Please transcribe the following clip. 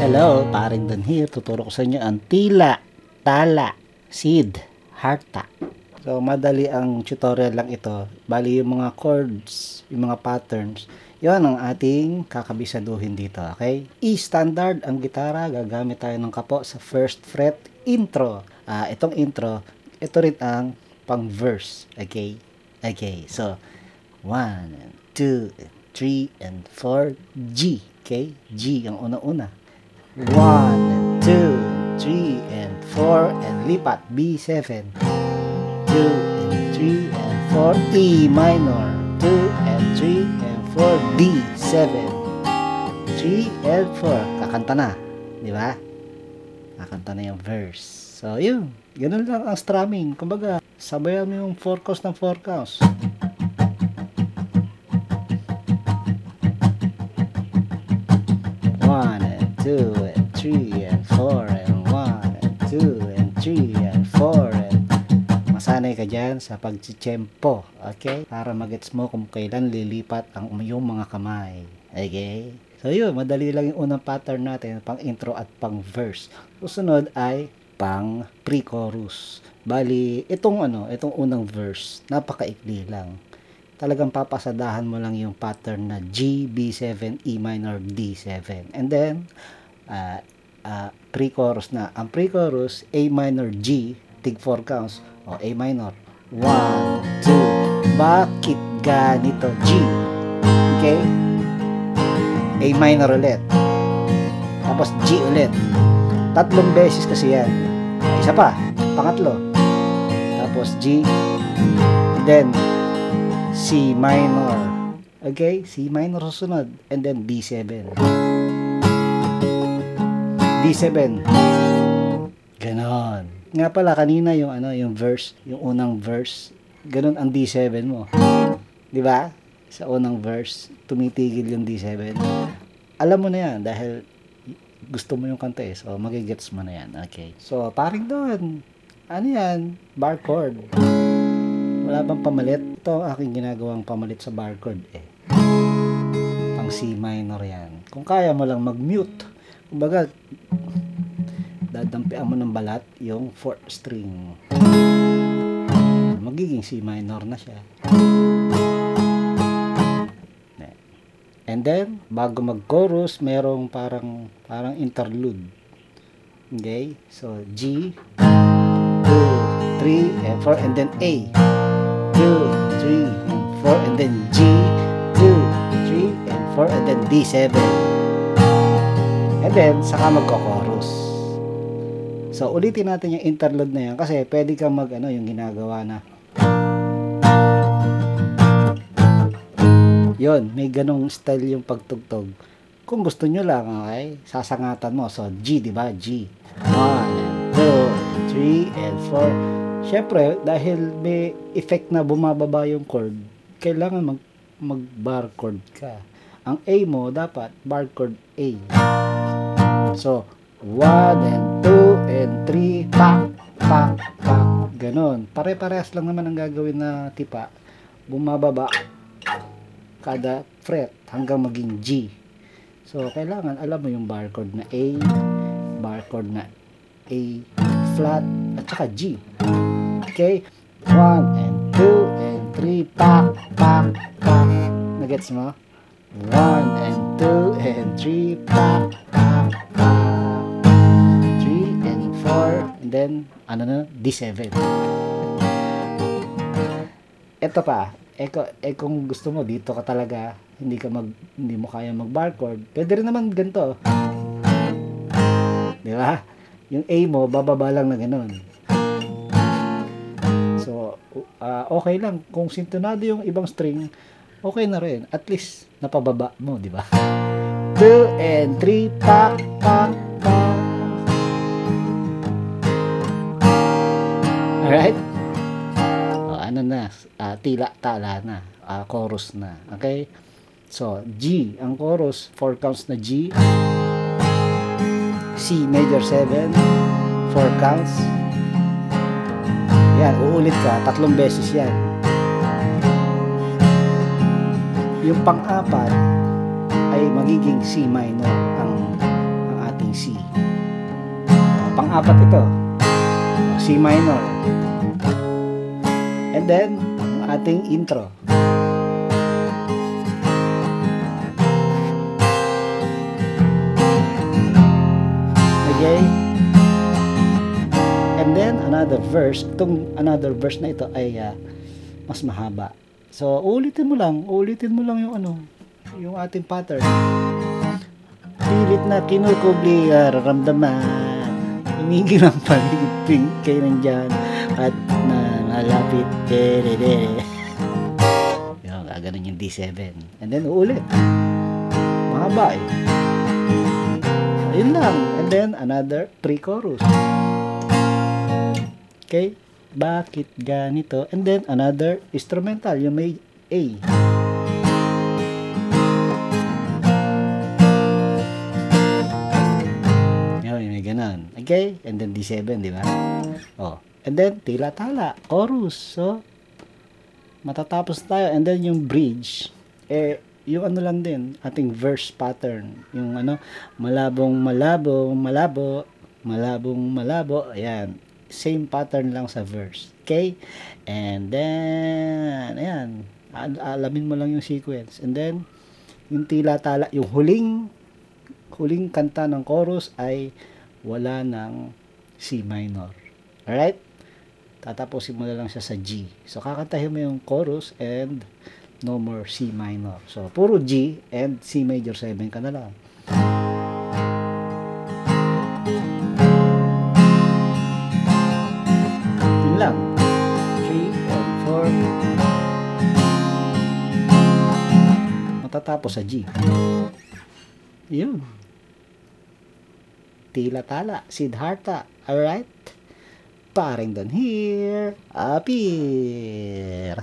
Hello, paring Dan here. Tuturo ko sa inyo ang tila, tala, sid, harta. So, madali ang tutorial lang ito. Bali yung mga chords, yung mga patterns, yon ang ating kakabisaduhin dito, okay? E-standard ang gitara, gagamit tayo ng kapo sa first fret intro. Itong intro, ito rin ang pang verse, okay? Okay, so 1, 2, 3, and 4, G, okay? G ang una-una. 1, 2, 3, and 4, and lipat, B7. 2, and 3, and 4, E minor. 2, and 3, and 4, D7. 3, and 4. Kakanta na. Di ba? Kakanta na yung verse. So, yun. Ganun lang ang strumming. Kumbaga, sabayan mo yung 4 counts ng 4 counts. Two and 3 and 4 and 1 and 2 and 3 and 4 and masanay ka dyan sa pagtsitsempo, okay? Para magets mo kung kailan lilipat ang yung mga kamay, okay? So yun, madali lang yung unang pattern natin, pang intro at pang verse. Susunod ay pang pre-chorus. Bali, itong unang verse, napakaikli lang. Talagang papasadahan mo lang yung pattern na G, B7, E minor, D7. And then, pre-chorus na. Ang pre-chorus, A minor, G, tig 4 counts, o A minor. 1, 2, bakit ganito? G. Okay? A minor ulit. Tapos G ulit. 3 beses kasi yan. Isa pa, pangatlo. Tapos G, and then C minor. Okay? C minor susunod. And then D7. D7. Ganon. Nga pala, kanina yung verse, yung unang verse, ganon ang D7 mo. Di ba? Sa unang verse, tumitigil yung D7. Alam mo na yan dahil gusto mo yung kanta eh. So, magigets mo na yan. Okay. So, paring doon. Ano yan? Bar chord. Wala bang pamalit? Ito ang aking ginagawang pamalit sa bar chord eh. Pang C minor yan. Kung kaya mo lang mag-mute. Kumbaga, dadampian mo ng balat yung 4th string. Magiging C minor na siya. And then, bago mag-chorus, merong parang interlude. Okay? So, G, 2, 3, and 4, and then A. 2, 3, and 4, and then G, 2, 3, and 4, and then D7. And then, saka magko-chorus. So, ulitin natin yung interlude na yan kasi pwede kang yung ginagawa na yon, may ganong style yung pagtugtog. Kung gusto nyo lang, okay, sasangatan mo. So, G, di ba? G. 1, 2, 3, and 4. Siyempre, dahil may effect na bumababa yung chord, kailangan mag-bar chord ka. Ang A mo, dapat bar chord A. So, 1, and 2, and 3, pak, pak, pak. Ganon. Pare-parehas lang naman ang gagawin na tipa. Bumababa kada fret hanggang maging G. So, kailangan alam mo yung bar chord na A, bar chord na A flat, at saka G. Okay? 1, and 2, and 3, pak, pak, pak. Nagets mo? 1, and 2, and 3, pak, pak, pak. 3, and 4, and then, D7. Ito pa, kung gusto mo dito ka talaga, hindi mo kaya mag-bar chord, pwede rin naman ganito. Di ba? Yung A mo, bababa lang na gano'n. So, okay lang. Kung sintonado yung ibang string, okay na rin. At least, napababa mo, di ba? 2 and 3, pak, pak, pak. Alright? Tala na, chorus na. Okay? So, G, ang chorus, 4 counts na G. C major 7, 4 counts. Yan, uulit ka, 3 beses yan. Yung pang-apat ay magiging C minor ang ating ating C. Pang-apat ito, C minor. And then, ang ating intro. Okay? And then, another verse. Itong another verse na ito ay mas mahaba. So, ulitin mo lang yung yung ating pattern. Pilit na kinukubli, raramdaman. Tumigil ang paligid kayo nandyan at nalapit. Yung, gaganon yung D7. And then, uulit. Mahaba eh. Ayun lang. And then, another pre-chorus. Okay? Bakit ganito? And then, another instrumental. Yung may A. Yun, may ganon. Okay? And then, D7, di ba? Oh. And then, tila-tala. Chorus. So, matatapos tayo. And then, yung bridge. Yung lang din, ating verse pattern. Yung malabong malabo, malabong malabo. Ayan. Same pattern lang sa verse. Okay? And then, ayan. Alamin mo lang yung sequence. And then, yung tila-tala, yung huling kanta ng chorus ay wala ng C minor. Alright? Tatapusin mo na lang siya sa G. So, kakantahin mo yung chorus and no more C minor. So, puro G and C major 7 ka na lang. Yun lang. 3 and 4. Matatapos sa G. Yun. Tila-tala. Siddhartha. Alright? Paring Don here. Appear.